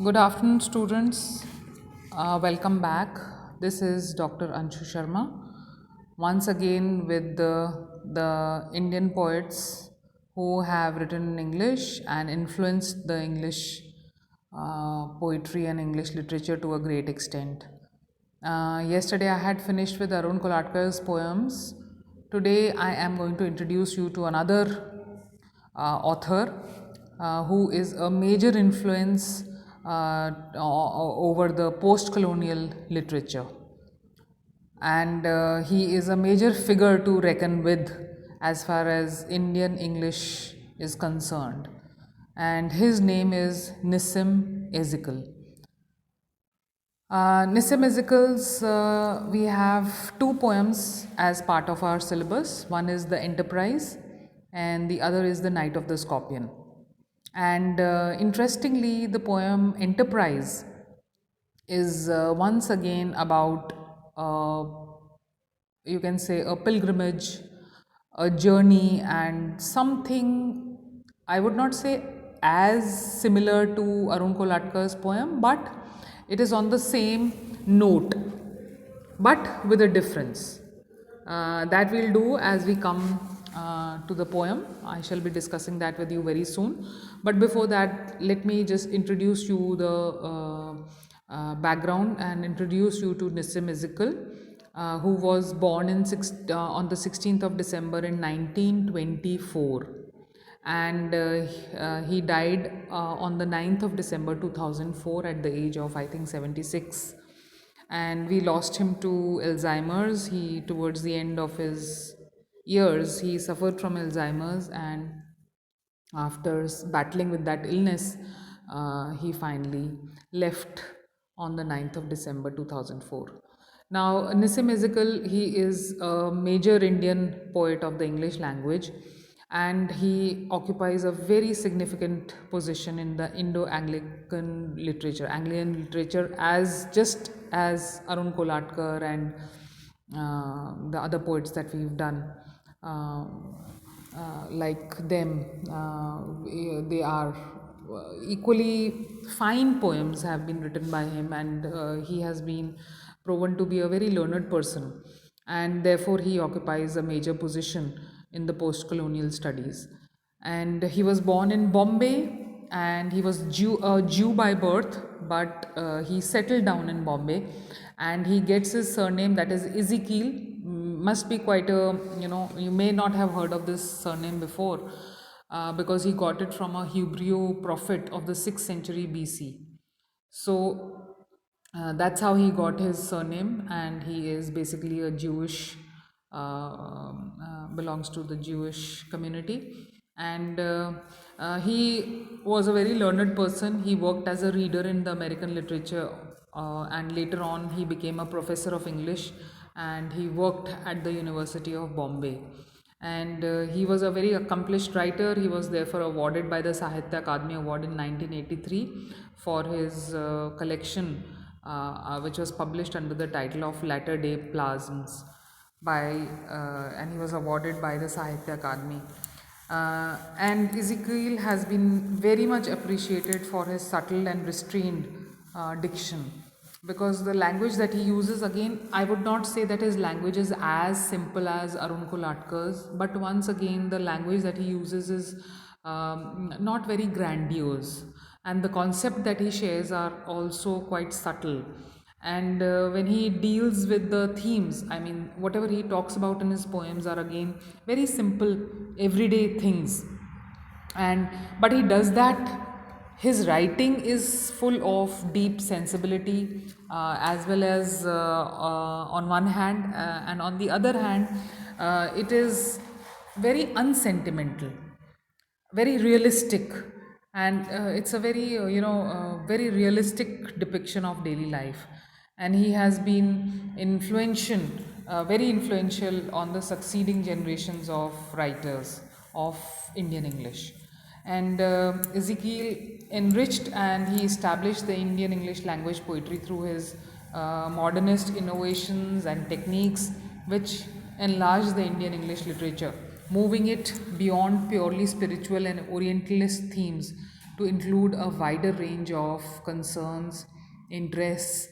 Good afternoon, students. Welcome back. This is Dr. Anshoo Sharma. Once again, with the Indian poets who have written in English and influenced the English poetry and English literature to a great extent. Yesterday, I had finished with Arun Kolatkar's poems. Today, I am going to introduce you to another author who is a major influence over the post colonial literature. And he is a major figure to reckon with as far as Indian English is concerned. And his name is Nissim Ezekiel. Nissim Ezekiel's, we have two poems as part of our syllabus. One is The Enterprise, and the other is The Night of the Scorpion. And interestingly, the poem Enterprise is once again about, you can say, a pilgrimage, a journey, and something I would not say as similar to Arun Kolatkar's poem, but it is on the same note, but with a difference. That we'll do as we come to the poem. I shall be discussing that with you very soon. But before that, let me just introduce you the background and introduce you to Nissim Ezekiel, who was born on the 16th of December in 1924, and he died on the 9th of December 2004 at the age of, I think, 76. And we lost him to Alzheimer's. He, towards the end of his years, he suffered from Alzheimer's, and after battling with that illness, he finally left on the 9th of December 2004. Now, Nissim Ezekiel, he is a major Indian poet of the English language, and he occupies a very significant position in the Indo-Anglican literature, Anglian literature, as just as Arun Kolatkar and the other poets that we've done. Like them, they are equally fine poems have been written by him, and he has been proven to be a very learned person, and therefore he occupies a major position in the post colonial studies. And he was born in Bombay, and he was a Jew by birth, but he settled down in Bombay, and he gets his surname, that is Ezekiel. Must be quite a, you may not have heard of this surname before, because he got it from a Hebrew prophet of the 6th century BC. So that's how he got his surname, and he is basically a Jewish, belongs to the Jewish community. And he was a very learned person. He worked as a reader in the American literature, and later on he became a professor of English, and he worked at the University of Bombay. And he was a very accomplished writer. He was therefore awarded by the Sahitya Akademi Award in 1983 for his collection, which was published under the title of Latter Day Plasms, and he was awarded by the Sahitya Akademi. And Ezekiel has been very much appreciated for his subtle and restrained diction, because the language that he uses, again, I would not say that his language is as simple as Arun Kolatkar's, but once again the language that he uses is not very grandiose, and the concept that he shares are also quite subtle. And when he deals with the themes, I mean, whatever he talks about in his poems are again very simple everyday things, and but he does that. His writing is full of deep sensibility, as well as on one hand, and on the other hand, it is very unsentimental, very realistic, and it's a very very realistic depiction of daily life. And he has been very influential on the succeeding generations of writers of Indian English. And Ezekiel enriched and he established the Indian English language poetry through his modernist innovations and techniques, which enlarged the Indian English literature, moving it beyond purely spiritual and Orientalist themes to include a wider range of concerns, interests,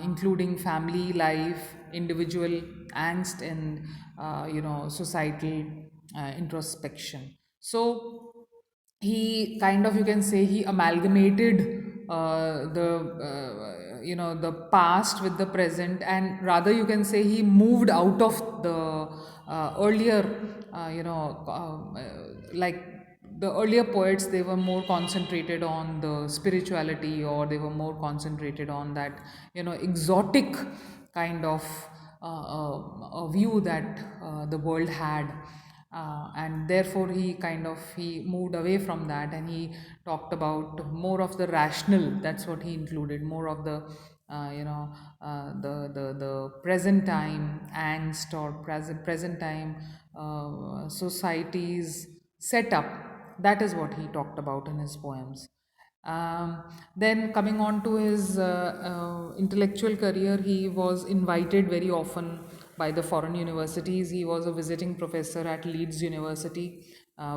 including family life, individual angst, and societal introspection. So he kind of, you can say, he amalgamated the past with the present, and rather you can say he moved out of the earlier like the earlier poets. They were more concentrated on the spirituality, or they were more concentrated on that exotic kind of a view that the world had, and therefore he moved away from that, and he talked about more of the rational. That's what he included, more of the the present time angst, or present time society's setup. That is what he talked about in his poems. Then coming on to his intellectual career, he was invited very often by the foreign universities. He was a visiting professor at Leeds University,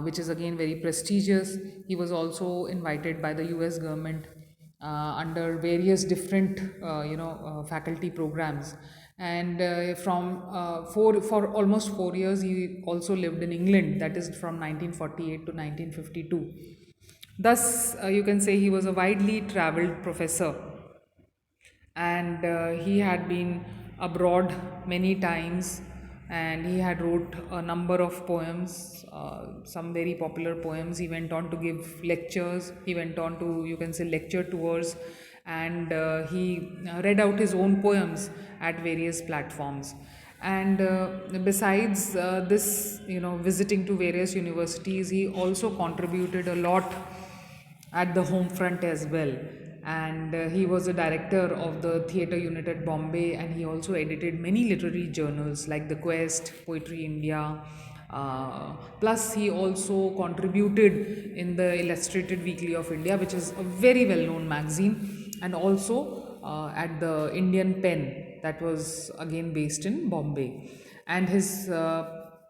which is again very prestigious. He was also invited by the US government under various different faculty programs. And for almost 4 years he also lived in England, that is from 1948 to 1952. Thus, you can say he was a widely traveled professor, and he had been abroad many times, and he had wrote a number of poems, some very popular poems. He went on to give lectures, he went on to, you can say, lecture tours, and he read out his own poems at various platforms. And besides this, visiting to various universities, he also contributed a lot at the home front as well. And he was a director of the theatre unit at Bombay, and he also edited many literary journals like The Quest, Poetry India. Plus, he also contributed in the Illustrated Weekly of India, which is a very well known magazine, and also at the Indian Pen, that was again based in Bombay. And his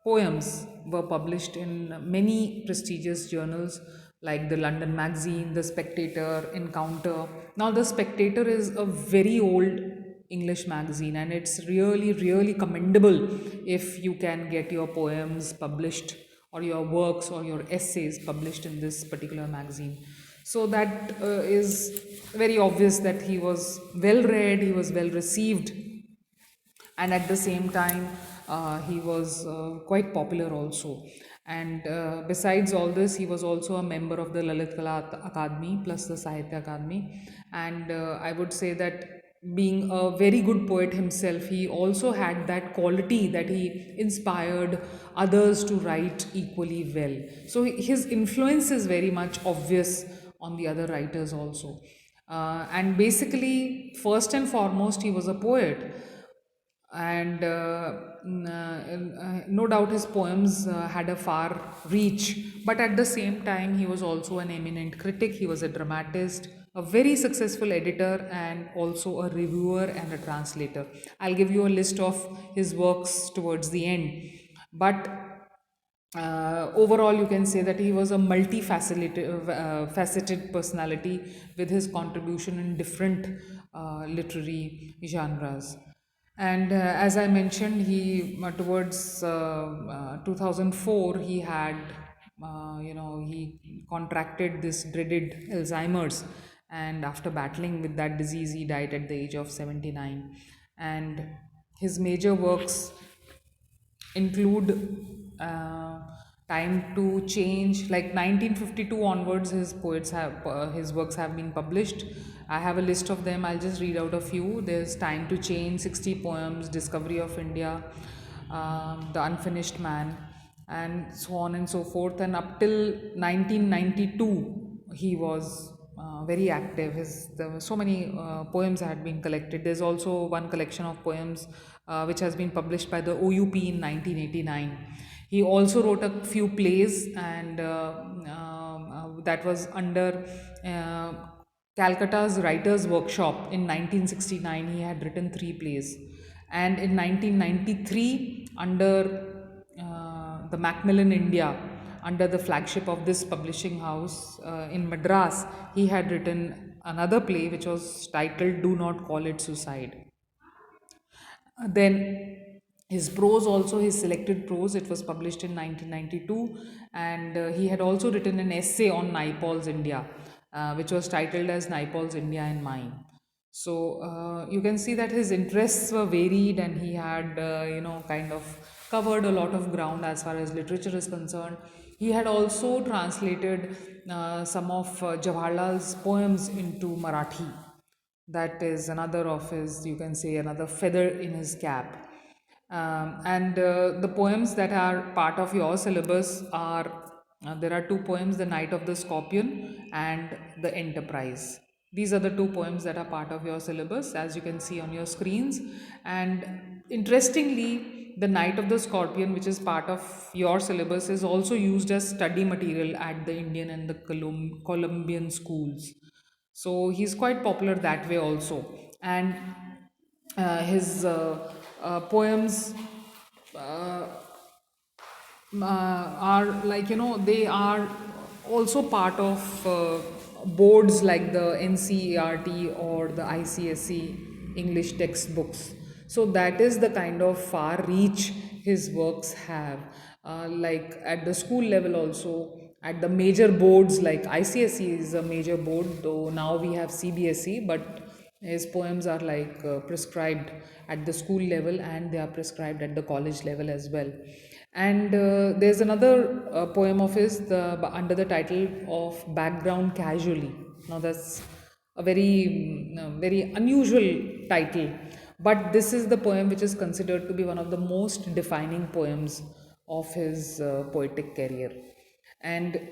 poems were published in many prestigious journals like the London Magazine, the Spectator, Encounter. Now, the Spectator is a very old English magazine, and it's really, really commendable if you can get your poems published, or your works or your essays published in this particular magazine. So that is very obvious that he was well read, he was well received, and at the same time he was quite popular also. And besides all this, he was also a member of the Lalit Kala Akademi plus the Sahitya Akademi. And I would say that, being a very good poet himself, he also had that quality that he inspired others to write equally well. So his influence is very much obvious on the other writers also. And basically, first and foremost, he was a poet, and no doubt his poems had a far reach, but at the same time he was also an eminent critic. He was a dramatist, a very successful editor, and also a reviewer and a translator. I'll give you a list of his works towards the end, but overall you can say that he was a multifaceted faceted personality with his contribution in different literary genres. And as I mentioned, he towards 2004 he had he contracted this dreaded Alzheimer's, and after battling with that disease he died at the age of 79. And his major works include Time to Change, like 1952 onwards his works have been published. I have a list of them, I'll just read out a few. There's Time to Change, 60 poems, Discovery of India, The Unfinished Man, and so on and so forth. And up till 1992 he was very active. There were so many poems that had been collected. There's also one collection of poems which has been published by the OUP in 1989. He also wrote a few plays, and that was under Calcutta's Writers' Workshop in 1969. He had written 3 plays, and in 1993, under the Macmillan India, under the flagship of this publishing house in Madras, he had written another play which was titled Do Not Call It Suicide. Then his prose also, his selected prose, it was published in 1992, and he had also written an essay on Naipaul's India, which was titled as Naipaul's India and Mine. So you can see that his interests were varied, and he had, kind of covered a lot of ground as far as literature is concerned. He had also translated some of Jawaharlal's poems into Marathi. That is another of his, you can say, another feather in his cap. And the poems that are part of your syllabus are there are two poems, The Night of the Scorpion and The Enterprise. These are the two poems that are part of your syllabus, as you can see on your screens. And interestingly, The Night of the Scorpion, which is part of your syllabus, is also used as study material at the Indian and the Colombian schools. So he's quite popular that way also. And his poems uh, are, like, they are also part of boards like the NCERT or the ICSE English textbooks. So that is the kind of far reach his works have, like at the school level also, at the major boards like ICSE is a major board, though now we have CBSE, but his poems are like prescribed at the school level, and they are prescribed at the college level as well. And there's another poem of his, under the title of Background Casually. Now that's a very unusual title, but this is the poem which is considered to be one of the most defining poems of his poetic career. And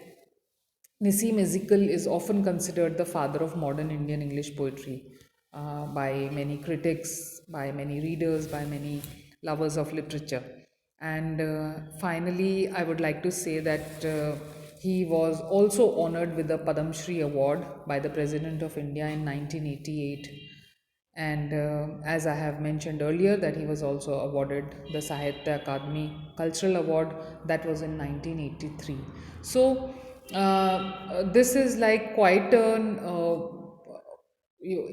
Nissim Ezekiel is often considered the father of modern Indian English poetry by many critics, by many readers, by many lovers of literature. And finally, I would like to say that he was also honored with the Padam Shri Award by the President of India in 1988. And as I have mentioned earlier, that he was also awarded the Sahitya Akademi Cultural Award, that was in 1983. So this is like quite an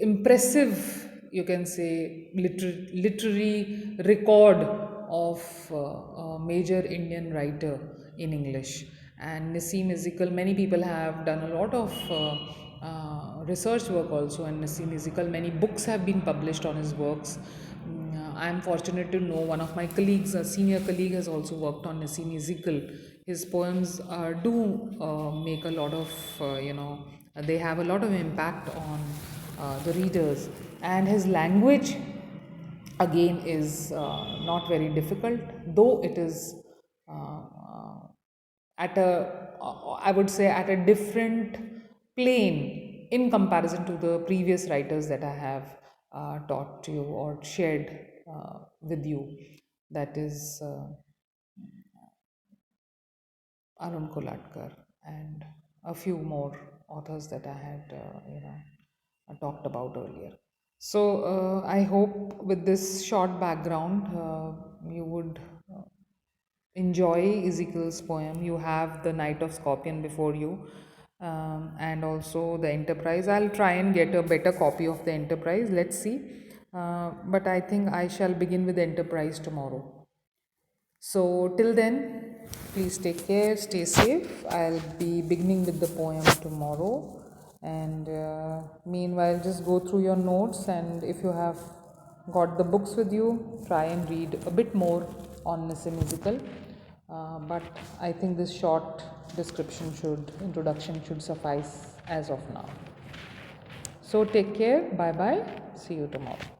impressive, you can say, literary record of a major Indian writer in English. And Nissim Ezekiel, many people have done a lot of research work also, and Nissim Ezekiel, many books have been published on his works. I am fortunate to know one of my colleagues, a senior colleague, has also worked on Nissim Ezekiel. His poems do make a lot of, they have a lot of impact on the readers. And his language, again, is not very difficult, though it is at a, I would say, at a different plane in comparison to the previous writers that I have taught to you or shared with you. That is Arun Kolatkar and a few more authors that I had, talked about earlier. So I hope with this short background, you would enjoy Ezekiel's poem. You have The Night of Scorpion before you, and also The Enterprise. I'll try and get a better copy of The Enterprise. Let's see. But I think I shall begin with The Enterprise tomorrow. So, till then, please take care, stay safe. I'll be beginning with the poem tomorrow. And meanwhile, just go through your notes, and if you have got the books with you, try and read a bit more on Nissim Ezekiel. But I think this short introduction should suffice as of now. So, take care, bye bye, see you tomorrow.